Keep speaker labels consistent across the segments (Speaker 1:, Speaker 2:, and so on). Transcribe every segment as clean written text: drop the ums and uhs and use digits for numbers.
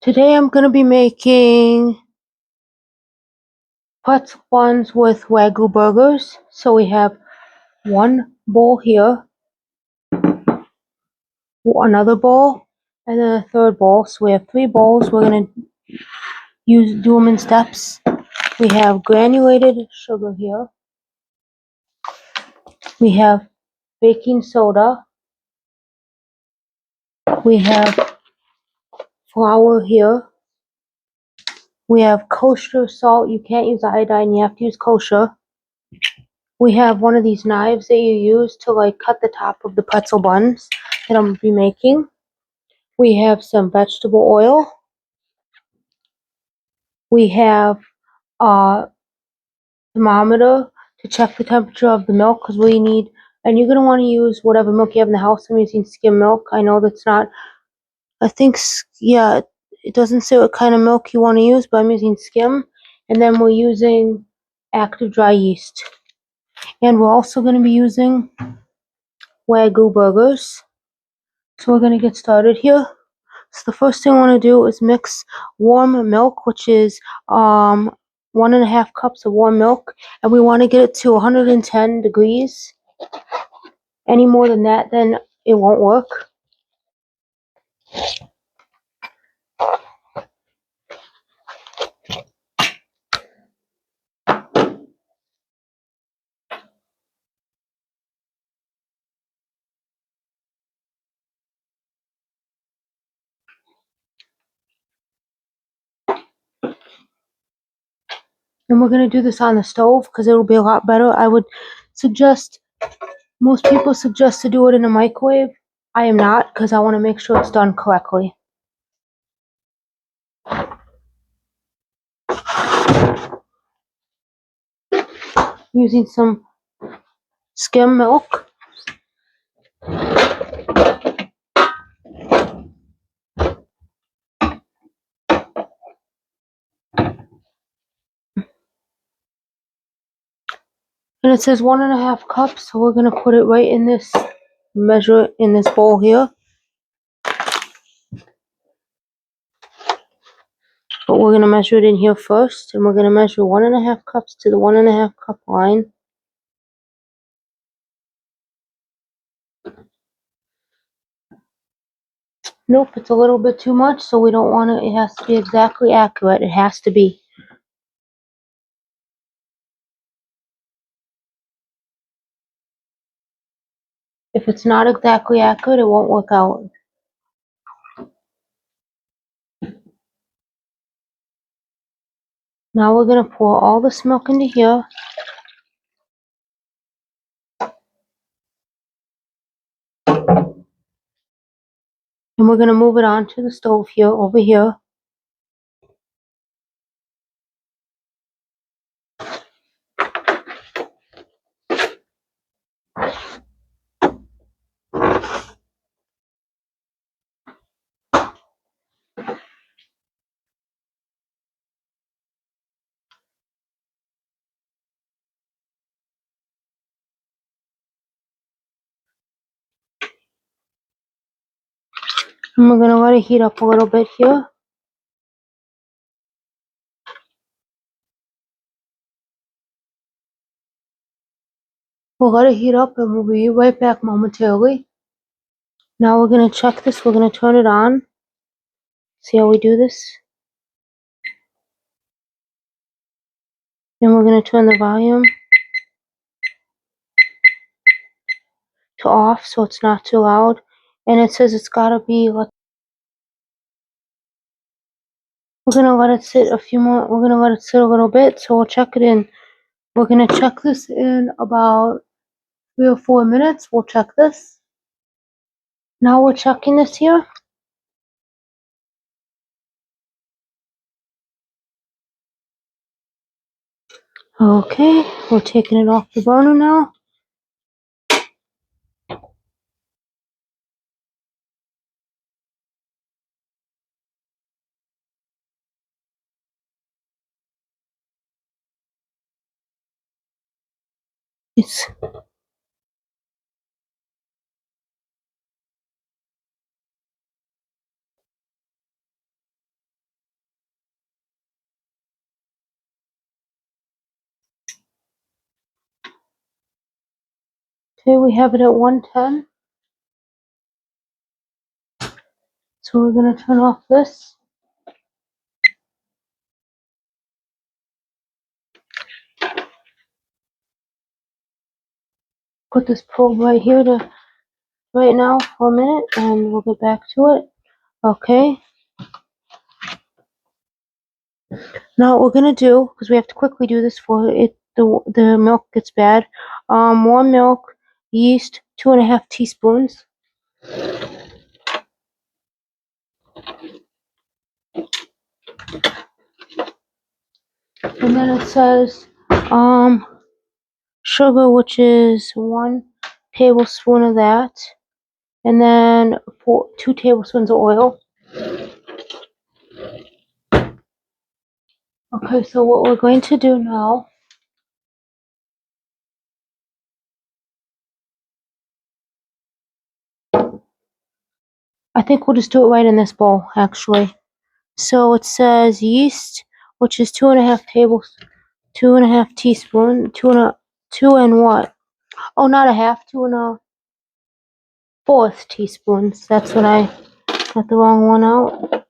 Speaker 1: Today I'm going to be making pretzel buns with Wagyu burgers. So we have one bowl here, another bowl, and then a third bowl. So we have 3 bowls. We're going to do them in steps. We have granulated sugar here. We have baking soda. We have flour here. We have kosher salt. You can't use iodine. You have to use kosher. We have one of these knives that you use to cut the top of the pretzel buns that I'm going to be making. We have some vegetable oil. We have a thermometer to check the temperature of the milk because we need, and you're going to want to use whatever milk you have in the house. I'm using skim milk. I know that's not, I think, yeah, it doesn't say what kind of milk you want to use, but I'm using skim. And then we're using active dry yeast. And we're also going to be using Wagyu burgers. So we're going to get started here. So the first thing I want to do is mix warm milk, which is 1.5 cups of warm milk, and we want to get it to 110 degrees. Any more than that, then it won't work. And we're going to do this on the stove because it will be a lot better. I would suggest, most people suggest to do it in a microwave. I am not because I want to make sure it's done correctly. Using some skim milk. And it says 1.5 cups, so we're going to put it right in this, measure in this bowl here. But we're going to measure it in here first, and we're going to measure 1.5 cups to the 1.5 cup line. Nope, it's a little bit too much, so we don't want it has to be exactly accurate. It has to be. If it's not exactly accurate, it won't work out. Now we're going to pour all this milk into here. And we're going to move it onto the stove here, over here. And we're going to let it heat up a little bit here. We'll let it heat up and we'll be right back momentarily. Now we're going to check this. We're going to turn it on. See how we do this? Then we're going to turn the volume to off so it's not too loud. And it says it's got to be, we're going to let it sit a few more, we're going to let it sit a little bit, so we'll check it in. We're going to check this in about 3 or 4 minutes. We'll check this. Now we're checking this here. Okay, we're taking it off the burner now. It's Okay, we have it at 110. So we're going to turn off this. Put this probe right here to right now for a minute, and we'll get back to it. Okay. Now what we're going to do, because we have to quickly do this before the milk gets bad. More milk, yeast, 2.5 teaspoons. And then it says sugar, which is 1 tablespoon of that, and then 2 tablespoons of oil. Okay, so what we're going to do now, I think we'll just do it right in this bowl, actually. So it says yeast, which is 2.5 teaspoon, two and what? Oh, not a half, 2 1/4 teaspoons. That's what I got the wrong one out.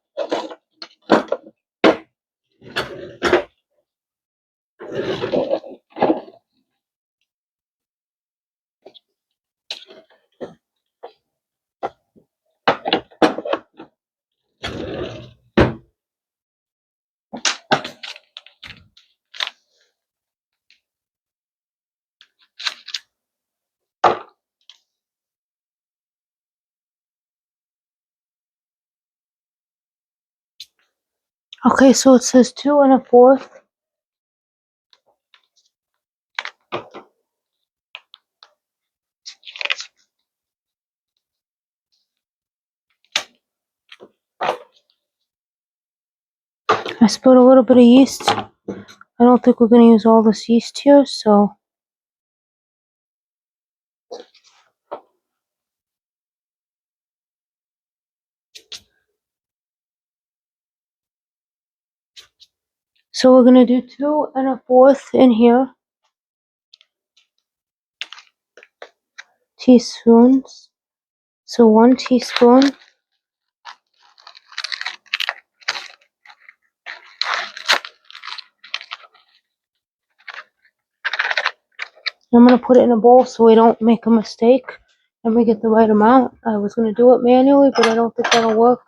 Speaker 1: Okay, so it says 2 1/4. I spilled a little bit of yeast. I don't think we're going to use all this yeast here, so. So we're going to do 2 1/4 in here. Teaspoons. So 1 teaspoon. I'm going to put it in a bowl so we don't make a mistake and we get the right amount. I was going to do it manually, but I don't think that'll work.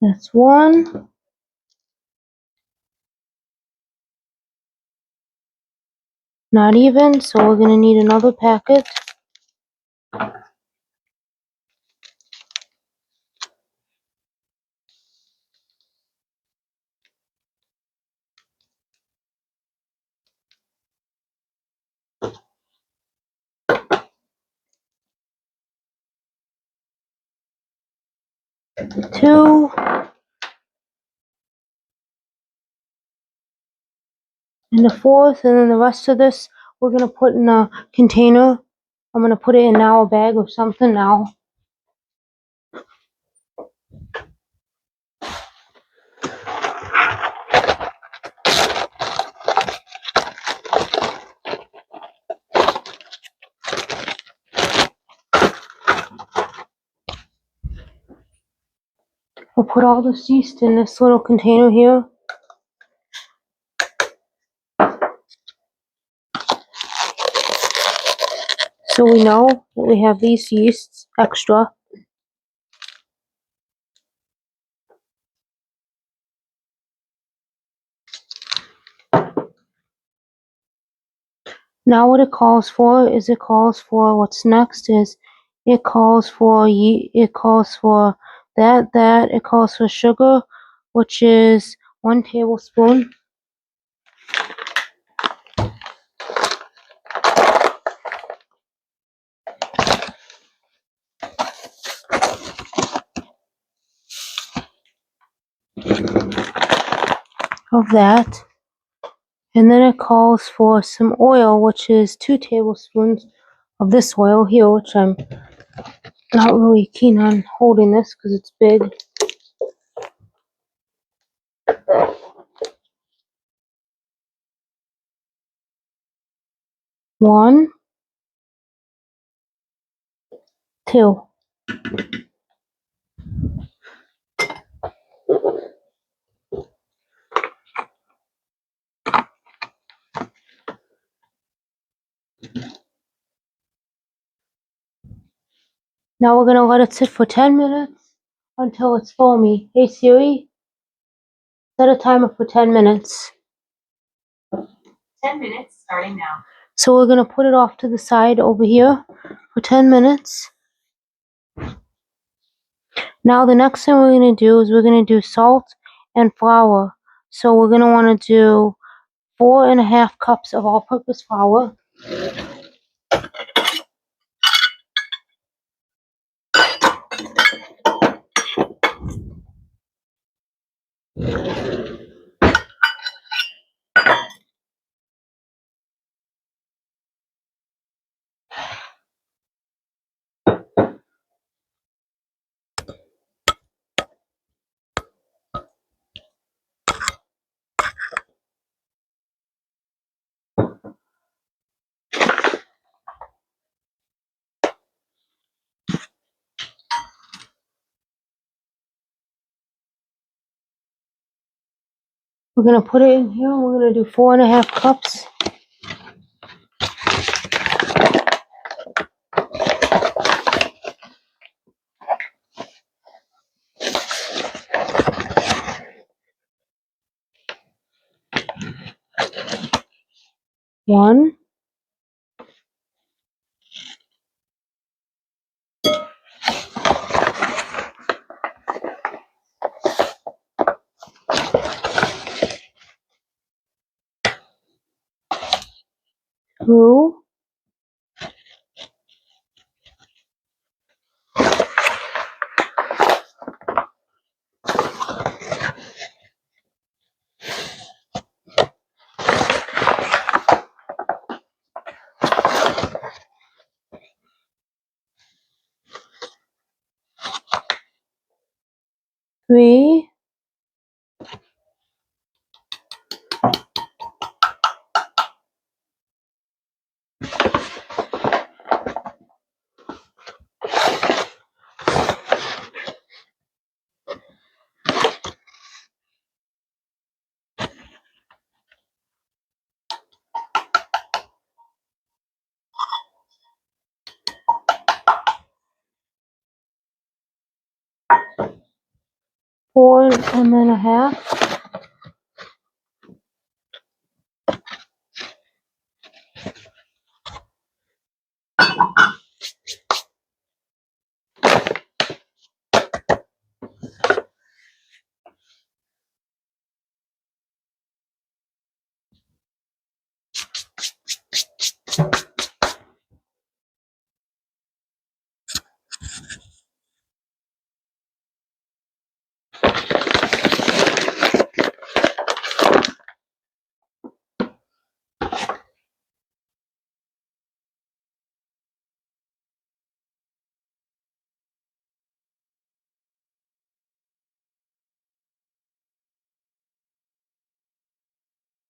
Speaker 1: That's 1. Not even, so we're going to need another packet. Two. And the 4th, and then the rest of this we're going to put in a container. I'm going to put it in now a bag or something now. We'll put all this yeast in this little container here. So we know that we have these yeasts extra. Now what it calls for is what's next is it calls for it calls for it calls for sugar, which is 1 tablespoon. Of that. And then it calls for some oil, which is 2 tablespoons of this oil here, which I'm not really keen on holding this because it's big. One, two. Now we're gonna let it sit for 10 minutes until it's foamy. Hey Siri, set a timer for 10 minutes.
Speaker 2: 10 minutes starting now.
Speaker 1: So we're gonna put it off to the side over here for 10 minutes. Now the next thing we're gonna do is we're gonna do salt and flour. So we're gonna wanna do 4.5 cups of all-purpose flour. We're gonna put it in here and we're gonna do 4.5 cups. One, two, three, 4.5.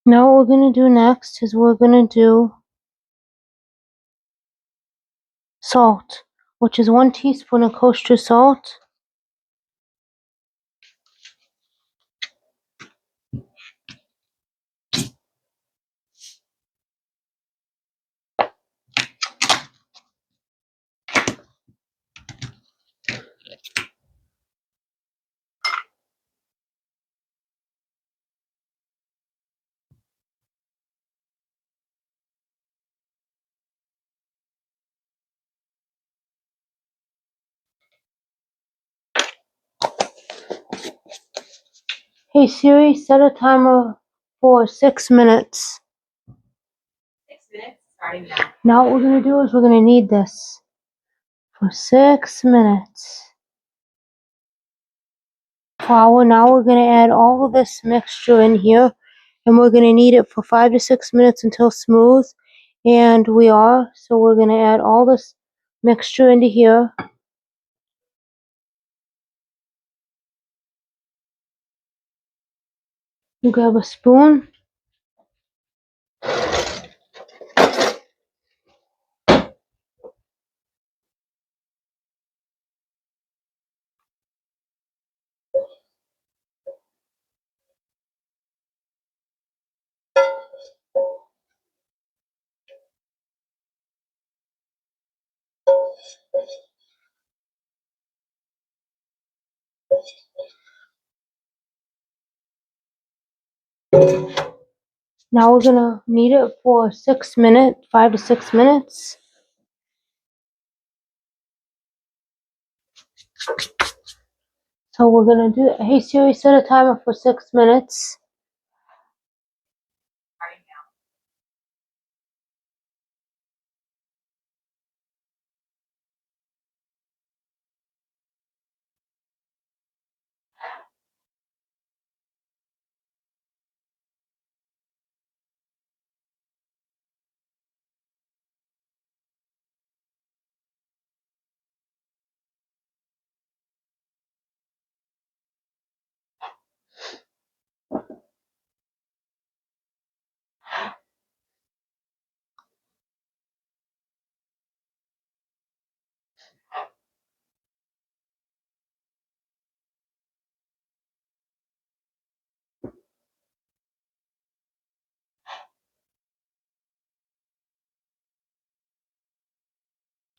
Speaker 1: Now what we're gonna do next is we're gonna do salt, which is 1 teaspoon of kosher salt. Hey Siri, set a timer for 6 minutes.
Speaker 2: 6 minutes starting now.
Speaker 1: Now what we're gonna do is we're gonna knead this for 6 minutes. Flour. Now we're gonna add all of this mixture in here and we're gonna knead it for 5 to 6 minutes until smooth. And we are, so we're going to add all this mixture into here. You grab a spoon. Now we're going to knead it for 6 minutes, 5 to 6 minutes. So we're going to do, hey Siri, set a timer for 6 minutes.
Speaker 2: Starting now.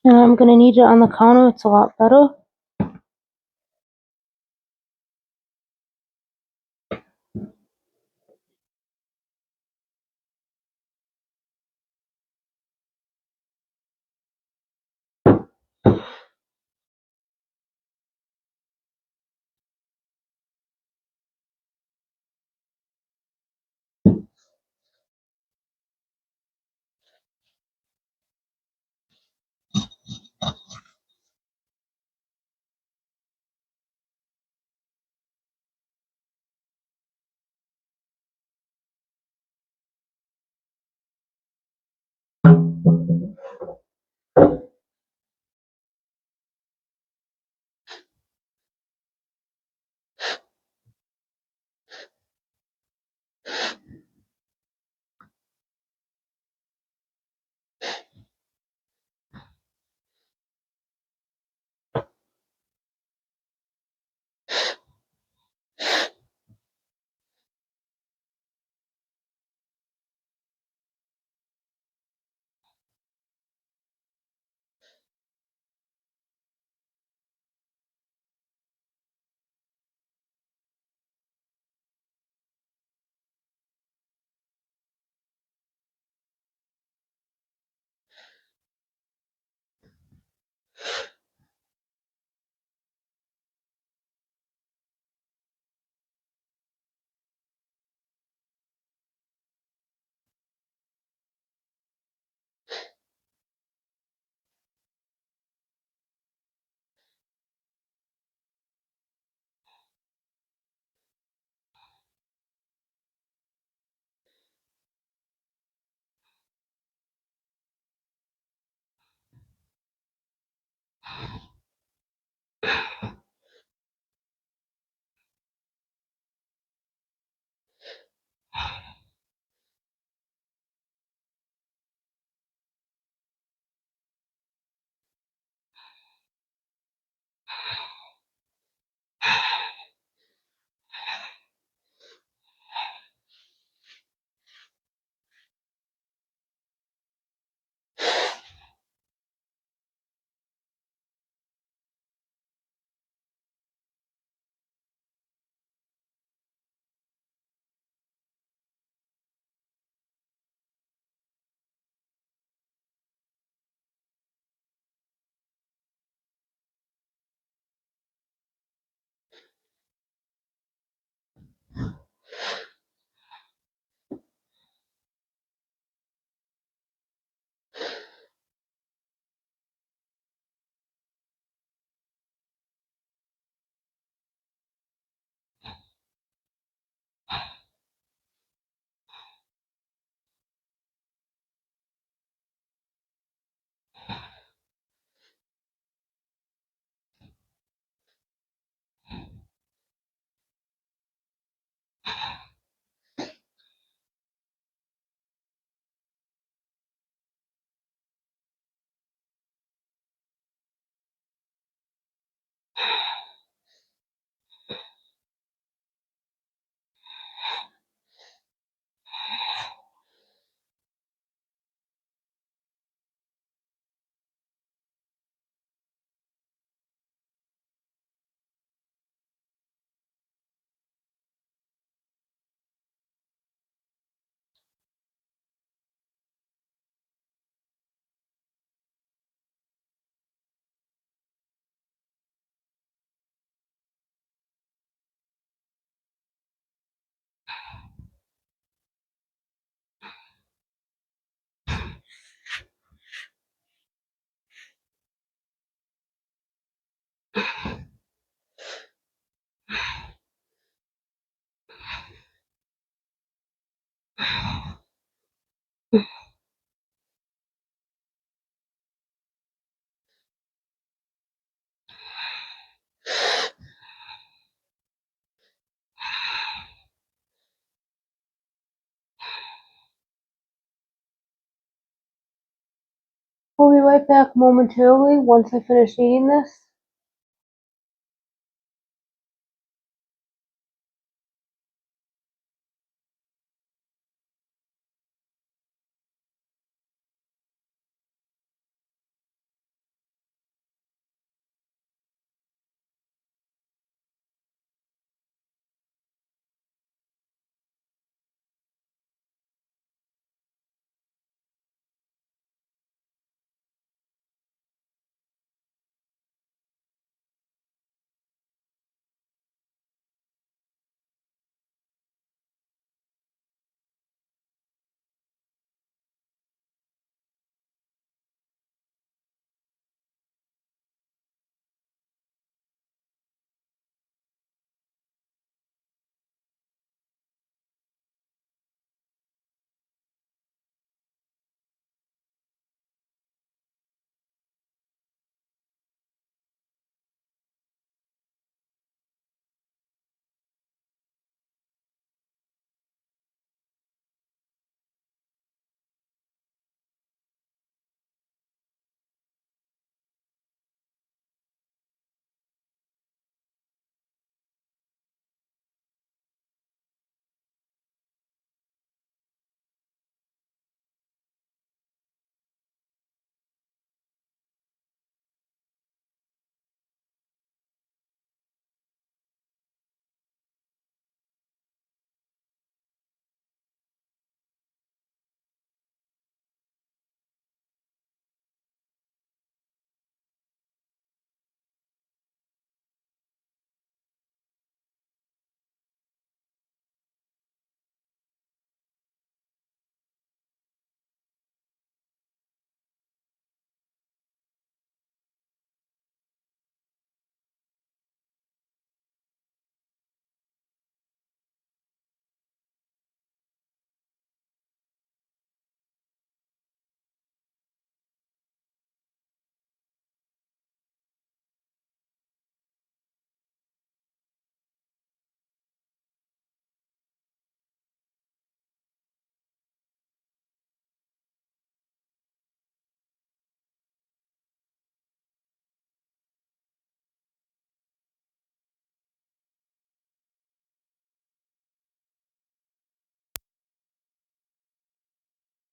Speaker 1: And I'm going to knead it on the counter. It's a lot better. We'll be right back momentarily once I finish eating this.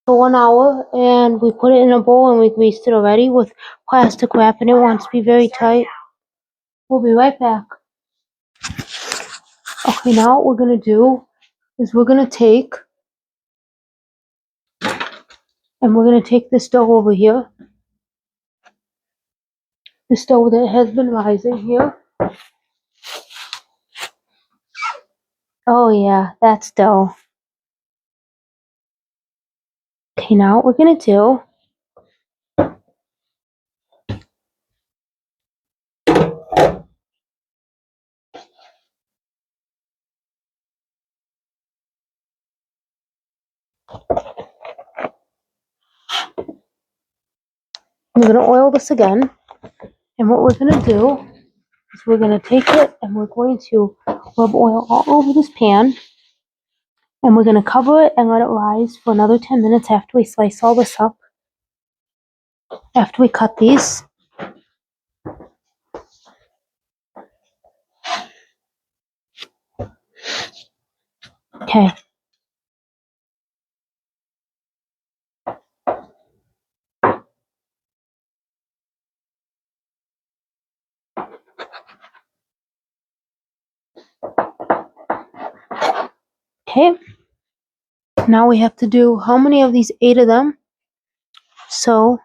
Speaker 1: For 1 hour, and we put it in a bowl and we greased it already with plastic wrap, and it wants to be very tight. We'll be right back. Okay, now what we're gonna do is we're gonna take this dough over here, this dough that has been rising here. Oh yeah, that's dough. Okay, now what we're gonna do we're gonna oil this again, and what we're gonna do is we're gonna take it and we're going to rub oil all over this pan, and we're gonna cover it and let it rise for another 10 minutes after we slice all this up, after we cut these. Okay. Okay. Now we have to do how many of these? 8 of them. So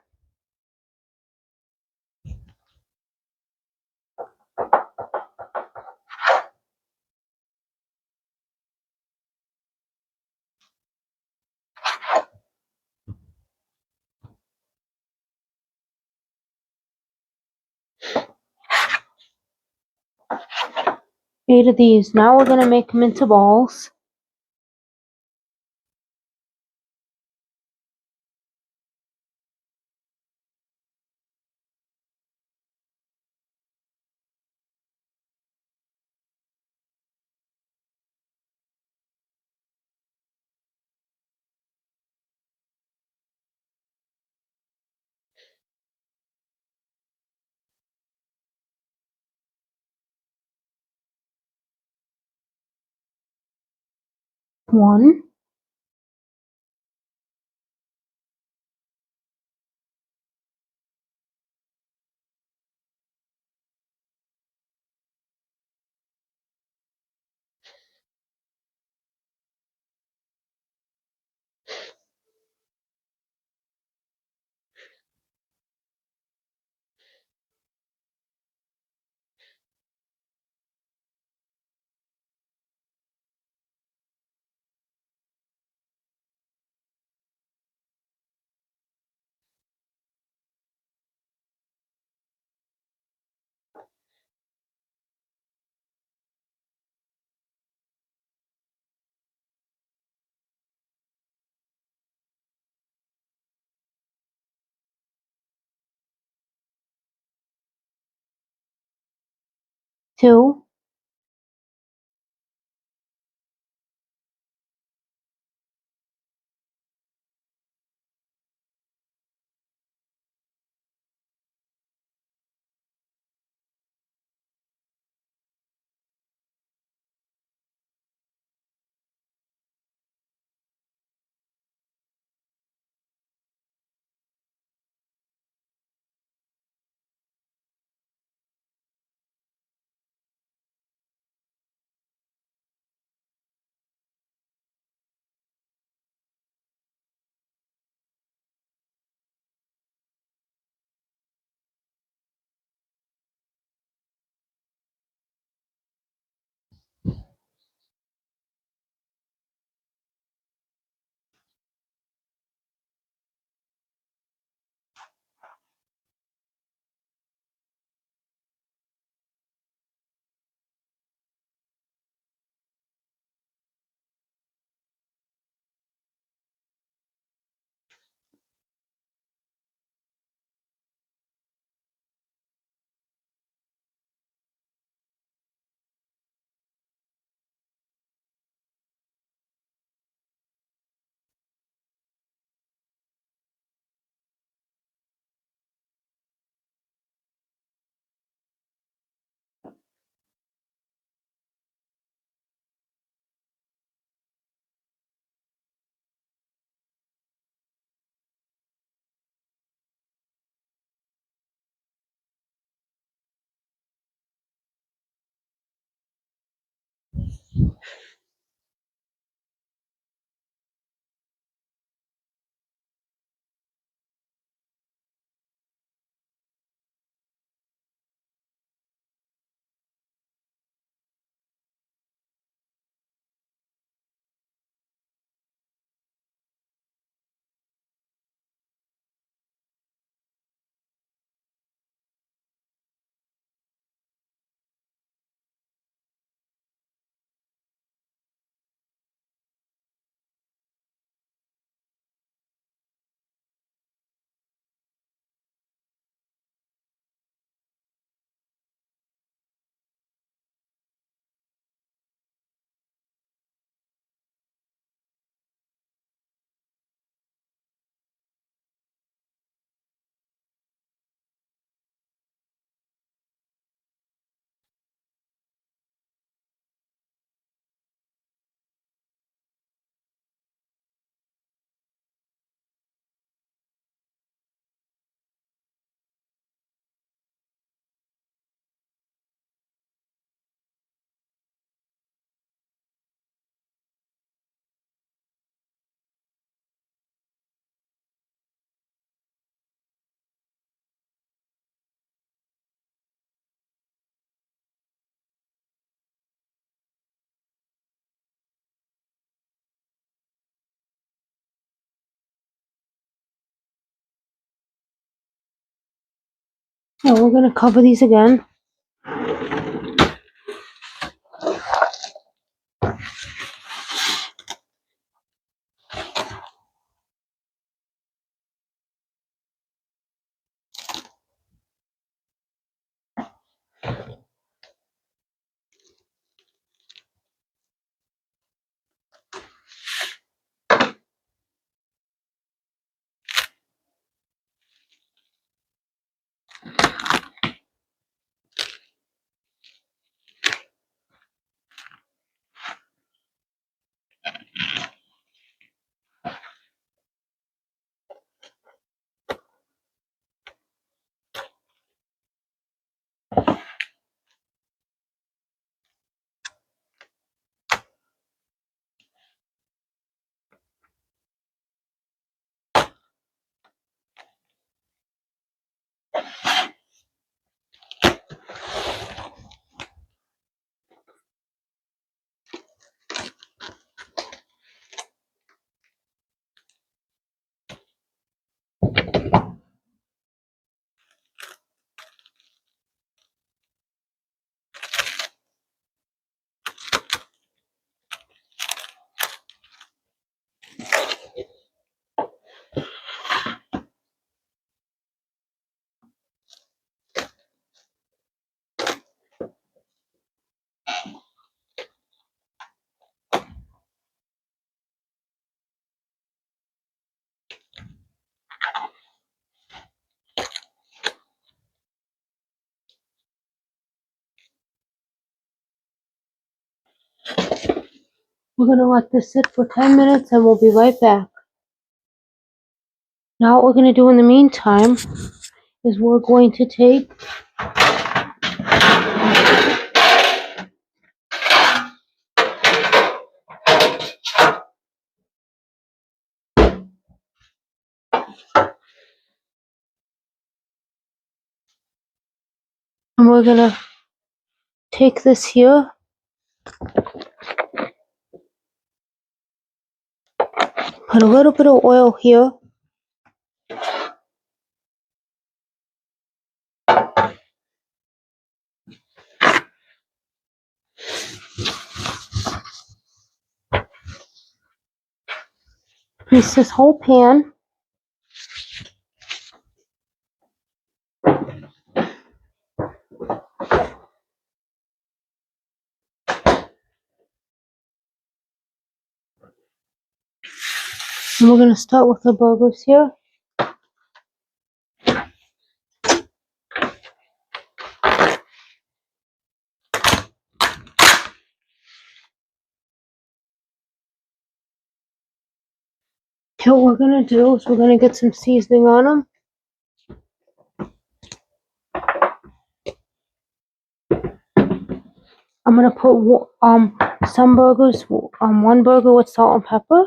Speaker 1: eight of these. Now we're gonna make them into balls. One, two, Now we're gonna cover these again. We're gonna let this sit for 10 minutes and we'll be right back. Now what we're gonna do in the meantime is we're going to take and we're gonna take this here, put a little bit of oil here, grease this whole pan, and we're gonna start with the burgers here. Okay, what we're gonna do is we're gonna get some seasoning on them. I'm gonna put some burgers, one burger with salt and pepper.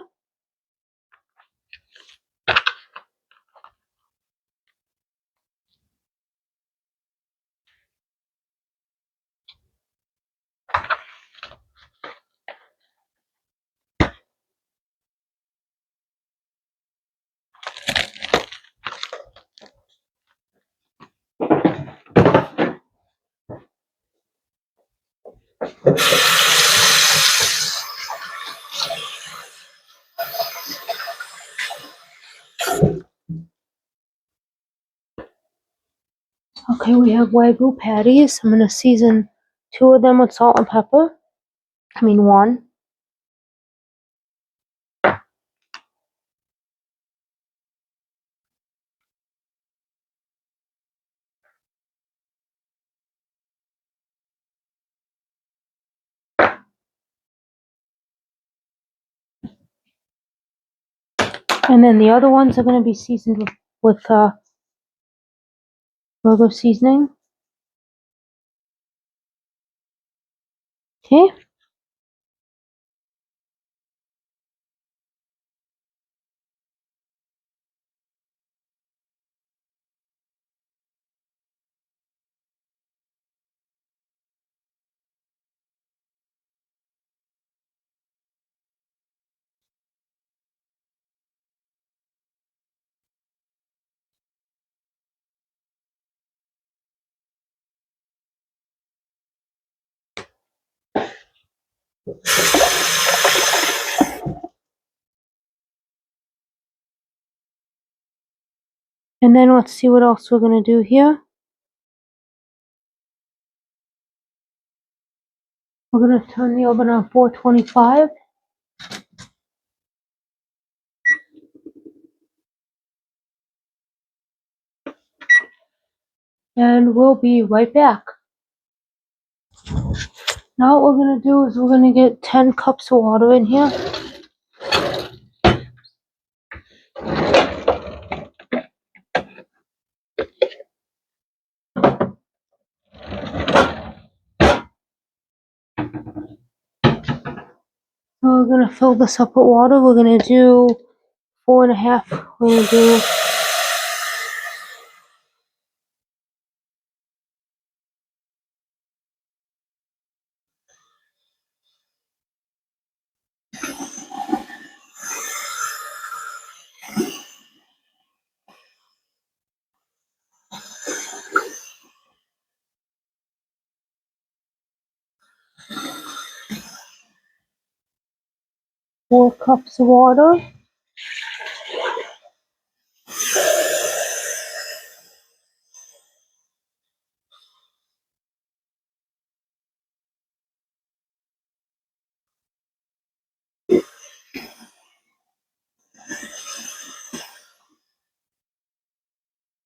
Speaker 1: Okay, we have Wagyu patties. I'm gonna season 2 of them with salt and pepper. I mean 1. And then the other ones are gonna be seasoned with burger seasoning. Okay. And then let's see what else we're gonna do here. We're gonna turn the oven on 425. And we'll be right back. Now what we're gonna do is we're gonna get 10 cups of water in here. So we're gonna fill this up with water. We're gonna do 4.5. We're gonna do 4 cups of water.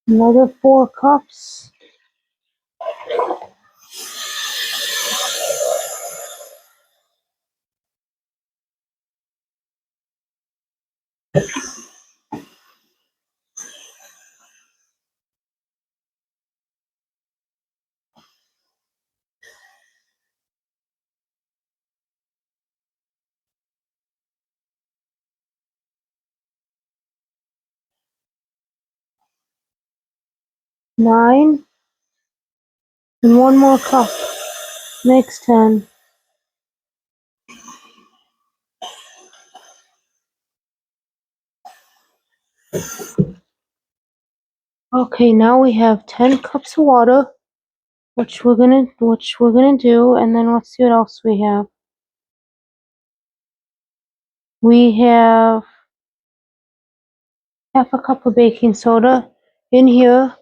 Speaker 1: Another 4 cups. Nine. And 1 more cup. Makes 10. Okay, now we have 10 cups of water, which we're gonna do, and then let's see what else we have. We have half a cup of baking soda in here.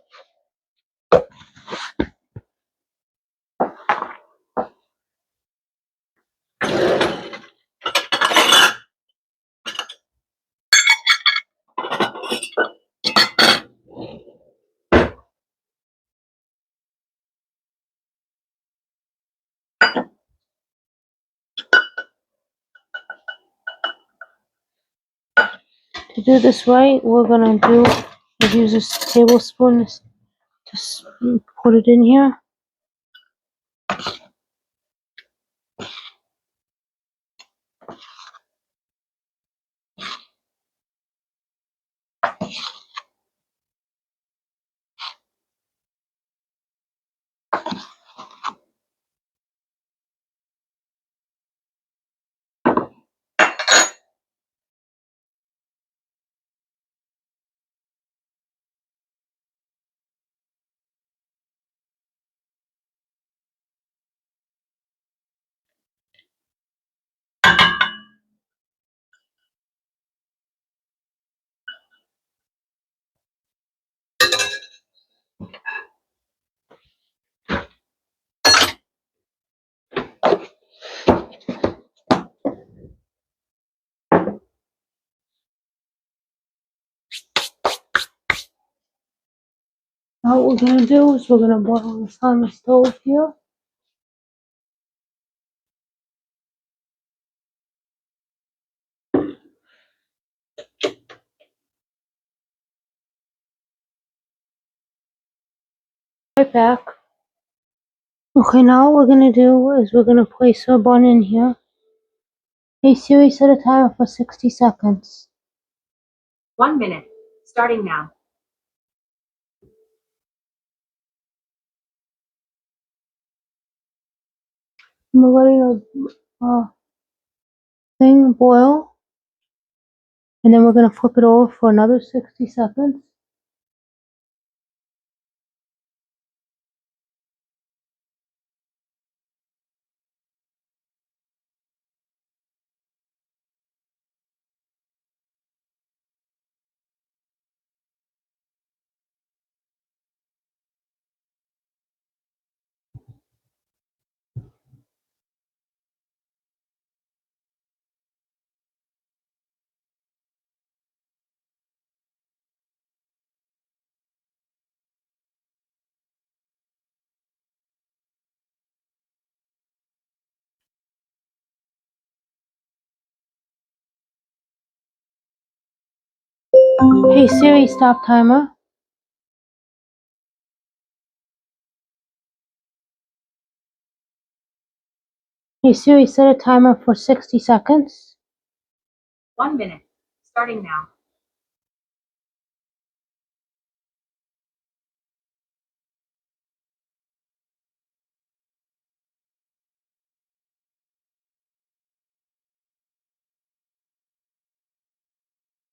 Speaker 1: To do this right, we're gonna use a tablespoon to put it in here. Now what we're gonna do is we're gonna boil this on the stove here. Right back. Okay, now what we're gonna do is we're gonna place our bun in here. Hey Siri, set a timer for 60 seconds.
Speaker 2: 1 minute. Starting now.
Speaker 1: And we're letting our thing boil. And then we're gonna flip it over for another 60 seconds. Hey Siri, stop timer. Hey Siri, set a timer for 60 seconds.
Speaker 2: 1 minute. Starting now.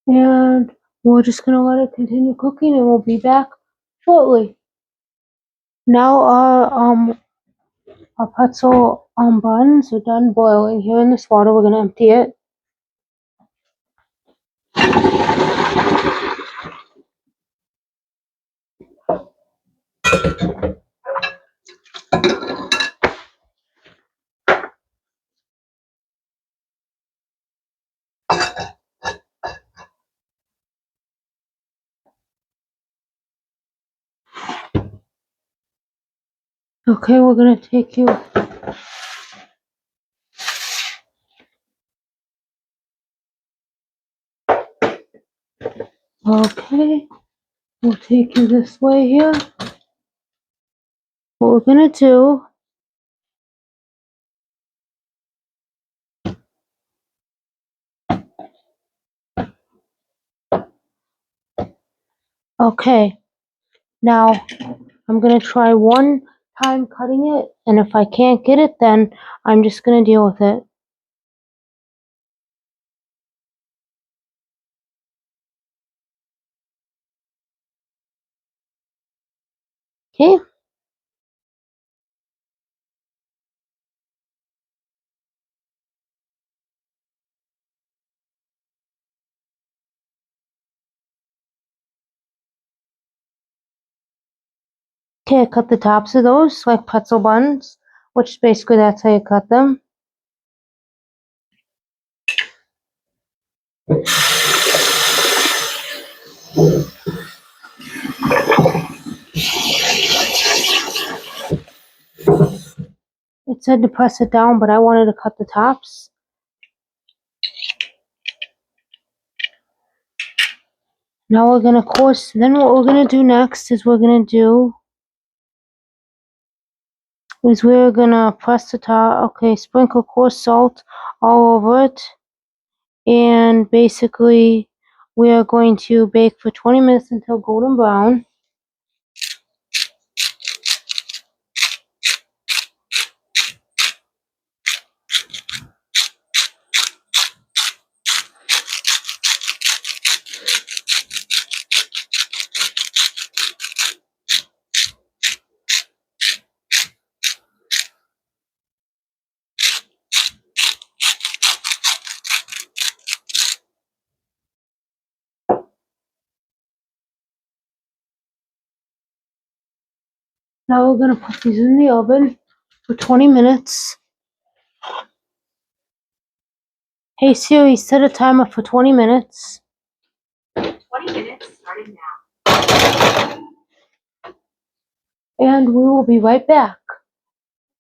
Speaker 1: And we're just gonna let it continue cooking and we'll be back shortly. Now our pretzel buns are done boiling here in this water. We're gonna empty it. Okay, we're gonna take you. Okay, we'll take you this way here. What we're gonna do. Okay, now I'm gonna try one time cutting it, and if I can't get it, then I'm just gonna deal with it. Okay. Okay, I cut the tops of those like pretzel buns, which basically that's how you cut them. It said to press it down, but I wanted to cut the tops. Now we're gonna coarse. Then what we're gonna do next is we're gonna press the top. Okay, sprinkle coarse salt all over it, and basically we are going to bake for 20 minutes until golden brown. Now we're gonna put these in the oven for 20 minutes. Hey Siri, set a timer for 20 minutes.
Speaker 2: 20 minutes. Starting now.
Speaker 1: And we will be right back.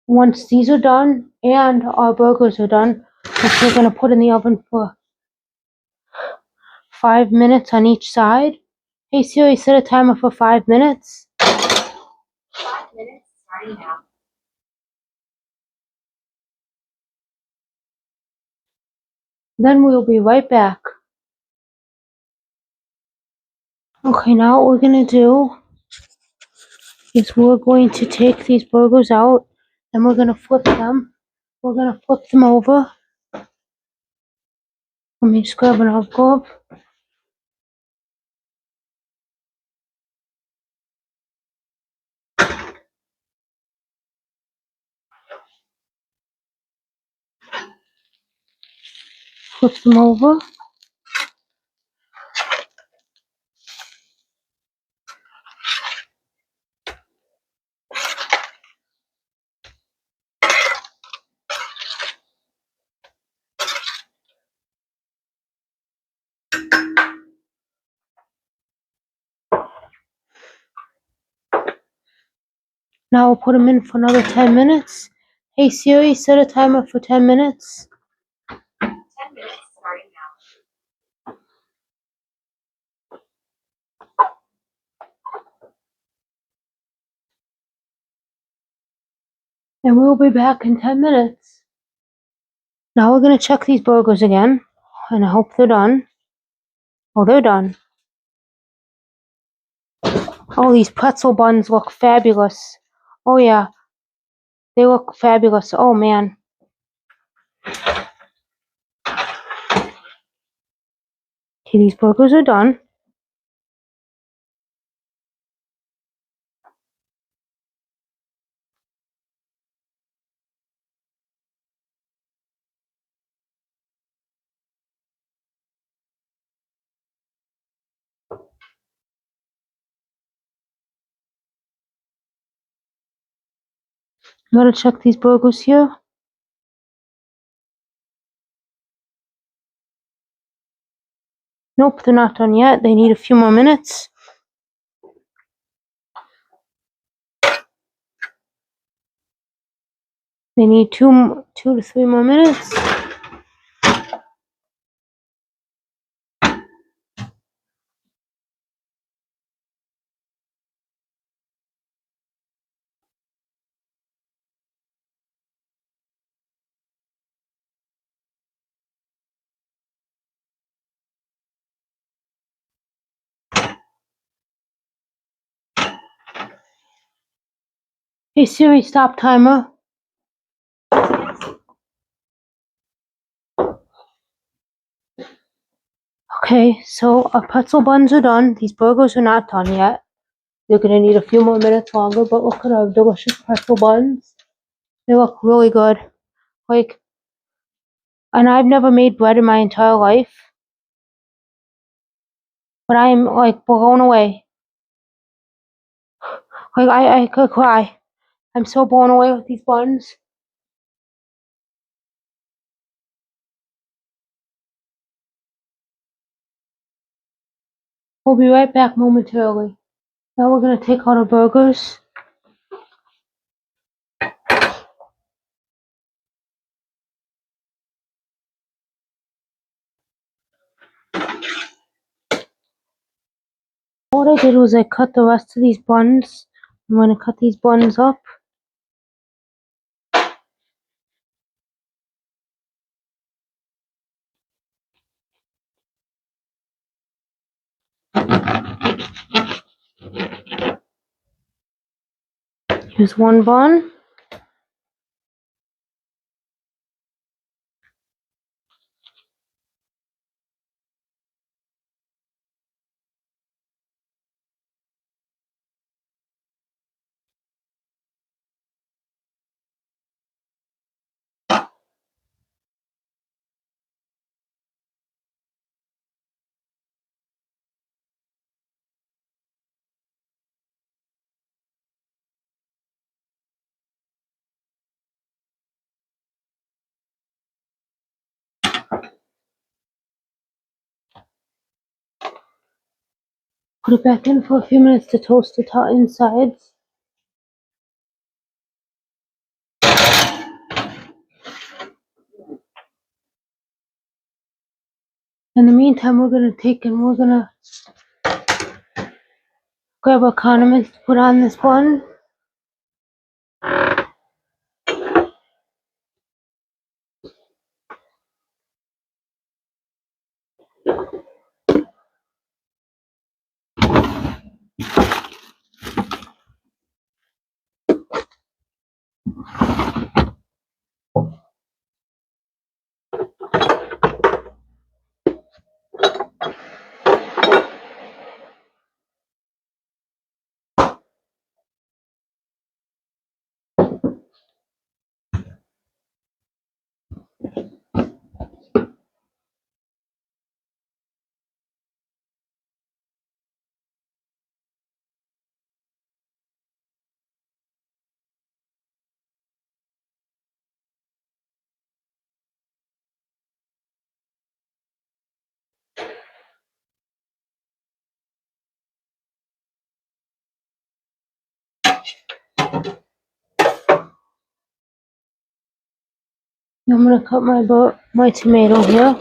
Speaker 1: Once these are done and our burgers are done, which we're gonna put in the oven for 5 minutes on each side. Hey Siri, set a timer for 5 minutes.
Speaker 2: 5 minutes. Starting now.
Speaker 1: Then we'll be right back. Okay, now what we're gonna do is we're going to take these burgers out and we're gonna flip them. We're gonna flip them over. Let me just grab an olive glove. Flip them over. Now we'll put them in for another 10 minutes. Hey Siri, set a timer for 10 minutes.
Speaker 2: 10 minutes. Starting now.
Speaker 1: and we'll be back in 10 minutes. Now we're going to check these burgers again, and I hope they're done. Oh, they're done. Oh, these pretzel buns look fabulous. Oh, yeah, they look fabulous. Oh, man. Okay, these burgers are done. Gotta check these burgers here. Nope, they're not done yet. They need a few more minutes. They need 2 to 3 more minutes. Hey Siri, stop timer. Okay, so our pretzel buns are done. These burgers are not done yet. They're gonna need a few more minutes longer, but look at our delicious pretzel buns. They look really good. Like, and I've never made bread in my entire life, but I'm like blown away. Like, I could cry. I'm so blown away with these buns. We'll be right back momentarily. Now we're gonna take out our burgers. What I did was I cut the rest of these buns. I'm gonna cut these buns up. Here's one bun. Put it back in for a few minutes to toast the insides. In the meantime, we're gonna grab our condiments to put on this bun. I'm gonna cut my tomato here.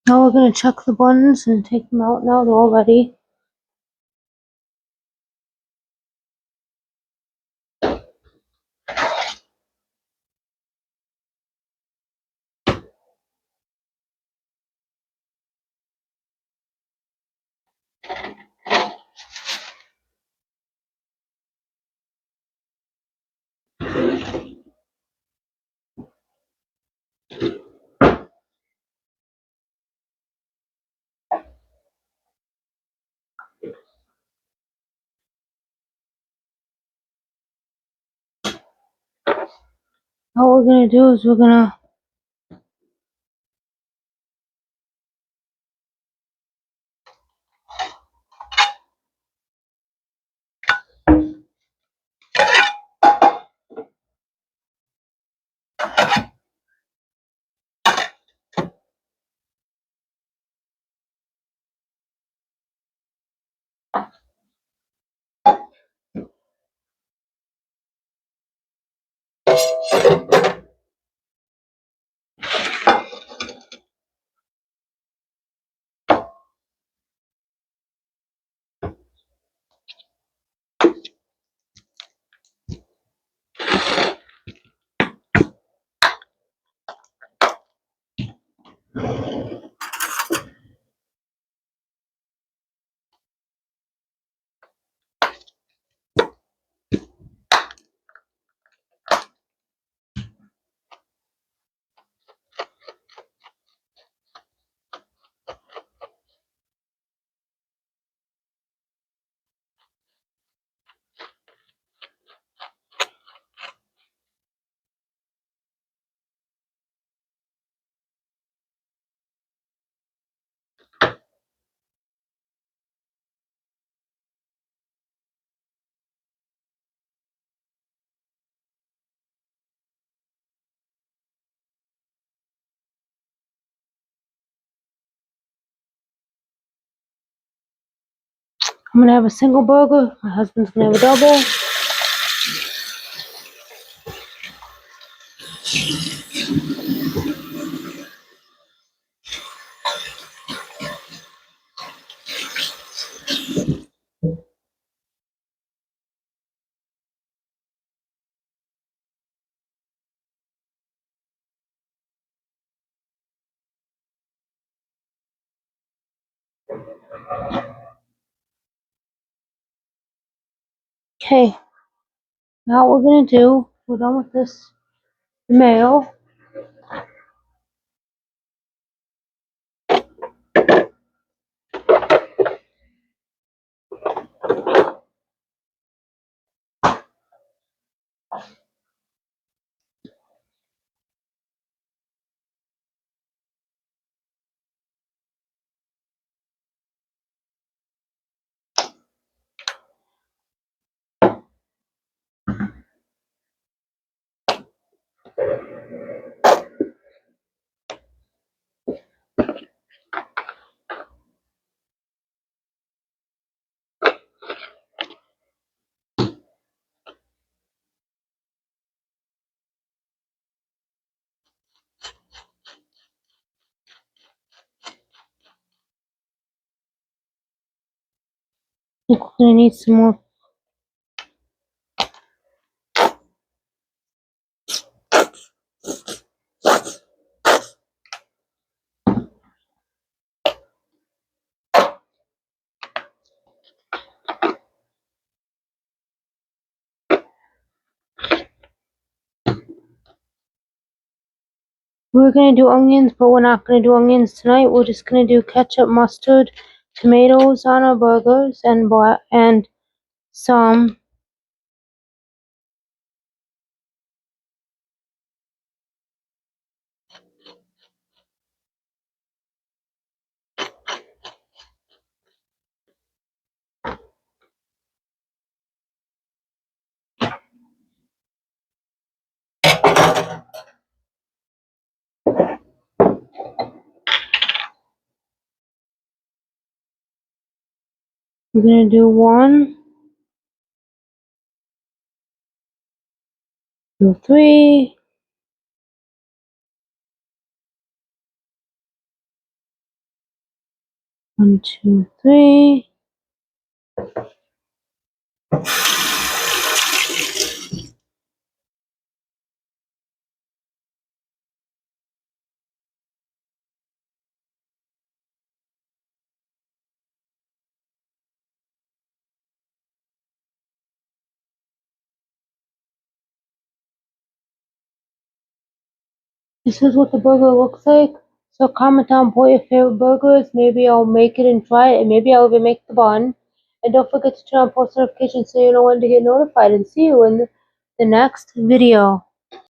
Speaker 1: Now we're gonna check the buns and take them out now. They're all ready. Now what we're gonna do is we're gonna I'm gonna have a single burger. My husband's gonna have a double. Okay, now what we're gonna do, we're done with this mayo. I think we're gonna need some more. We're gonna do onions, but we're not gonna do onions tonight. We're just gonna do ketchup, mustard, tomatoes on our burgers, and some. We're gonna do 1, 2, 3. 1, 2, 3. This is what the burger looks like. So comment down what your favorite burger is. Maybe I'll make it and try it, and maybe I'll even make the bun. And don't forget to turn on post notifications so you know when to get notified. And see you in the next video.